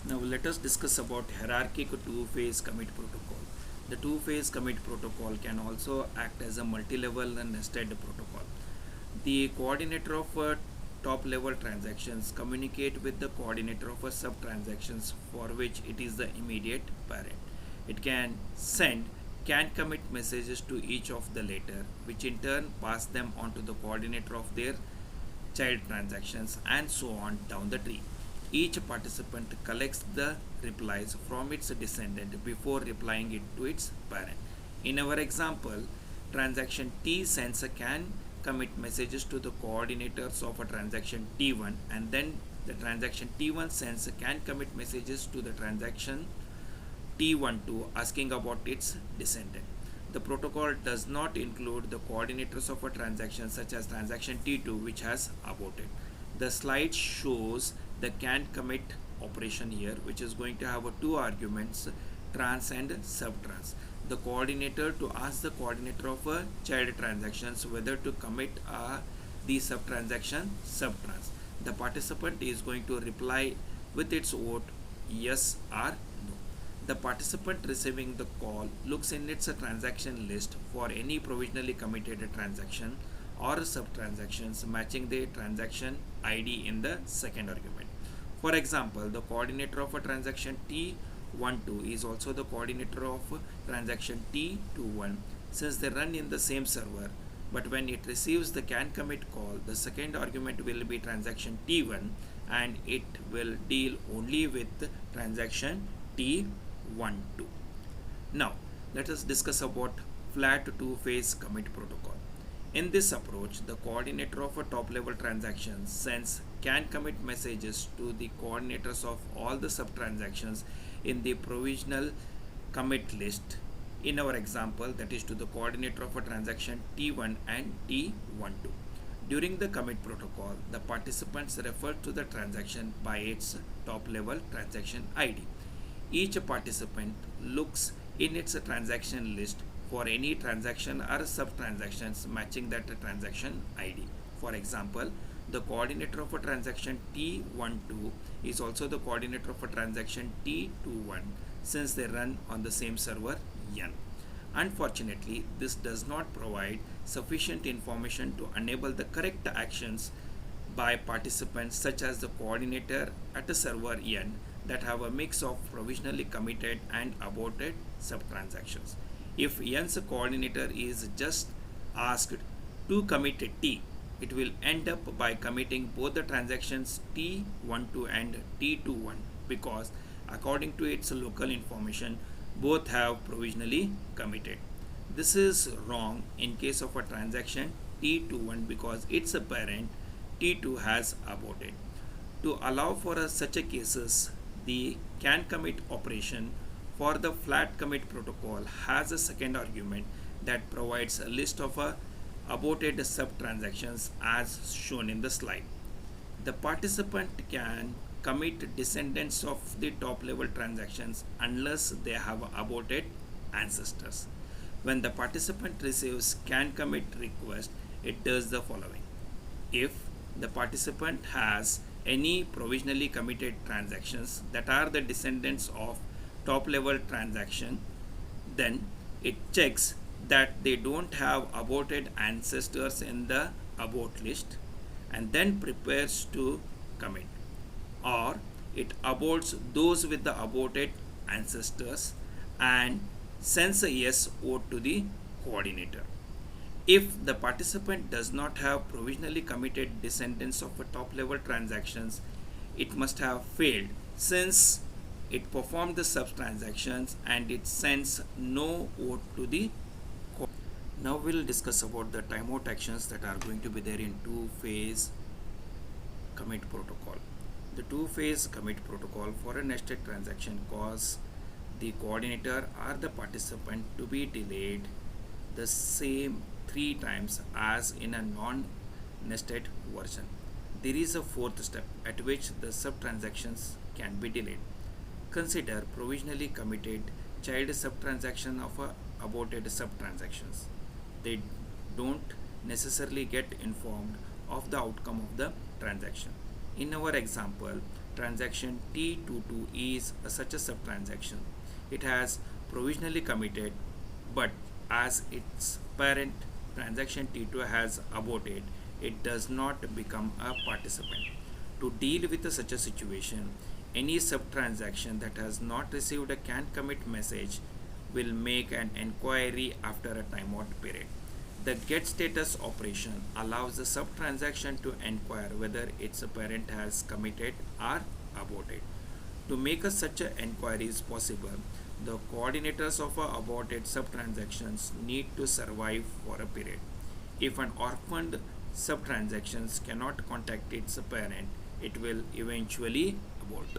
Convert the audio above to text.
Now let us discuss about hierarchic two-phase commit protocol. The two-phase commit protocol can also act as a multi-level and nested protocol. The coordinator of top-level transactions communicate with the coordinator of sub-transactions for which it is the immediate parent. It can send can commit messages to each of the latter, which in turn pass them on to the coordinator of their child transactions, and so on down the tree. Each participant collects the replies from its descendant before replying it to its parent. In our example, transaction T sends a can commit messages to the coordinators of a transaction T1, and then the transaction T1 sends a can commit messages to the transaction T12 asking about its descendant. The protocol does not include the coordinators of a transaction such as transaction T2 which has aborted. The slide shows the can commit operation here, which is going to have two arguments, trans and subtrans. The coordinator to ask the coordinator of a child transactions whether to commit the subtransaction subtrans. The participant is going to reply with its vote yes or no. The participant receiving the call looks in its transaction list for any provisionally committed transaction or subtransactions matching the transaction ID in the second argument. For example, the coordinator of a transaction T12 is also the coordinator of transaction T21 since they run in the same server. But when it receives the can commit call, the second argument will be transaction T1 and it will deal only with transaction T12. Now, let us discuss about flat two-phase commit protocol. In this approach, the coordinator of a top-level transaction sends can commit messages to the coordinators of all the sub-transactions in the provisional commit list. In our example, that is to the coordinator of a transaction T1 and T12. During the commit protocol, the participants refer to the transaction by its top-level transaction ID. Each participant looks in its transaction list for any transaction or sub-transactions matching that transaction ID. For example, the coordinator of a transaction T12 is also the coordinator of a transaction T21 since they run on the same server N. Unfortunately, this does not provide sufficient information to enable the correct actions by participants such as the coordinator at a server N that have a mix of provisionally committed and aborted sub-transactions. If N's coordinator is just asked to commit T, it will end up by committing both the transactions T12 and T21 because according to its local information, both have provisionally committed. This is wrong in case of a transaction T21 because its parent T2 has aborted. To allow for such a cases, the can commit operation for the flat commit protocol has a second argument that provides a list of aborted sub-transactions as shown in the slide. The participant can commit descendants of the top level transactions unless they have aborted ancestors. When the participant receives can commit request, it does the following. If the participant has any provisionally committed transactions that are the descendants of top level transaction, then it checks that they don't have aborted ancestors in the abort list and then prepares to commit, or it aborts those with the aborted ancestors and sends a yes vote to the coordinator. If the participant does not have provisionally committed descendants of a top level transactions, it must have failed since it performed the sub transactions and it sends no vote to the coordinator. Now we'll discuss about the timeout actions that are going to be there in two-phase commit protocol. The two-phase commit protocol for a nested transaction cause the coordinator or the participant to be delayed the same 3 times as in a non-nested version. There is a fourth step at which the sub-transactions can be delayed. Consider provisionally committed child sub-transaction of aborted sub-transactions. They don't necessarily get informed of the outcome of the transaction. In our example, transaction T22 is such a sub-transaction. It has provisionally committed, but as its parent transaction T2 has aborted, it does not become a participant. To deal with such a situation, any sub-transaction that has not received a can commit message will make an inquiry after a timeout period. The get status operation allows the sub-transaction to inquire whether its parent has committed or aborted. To make such an inquiry is possible, the coordinators of aborted sub-transactions need to survive for a period. If an orphaned sub-transactions cannot contact its parent, it will eventually abort.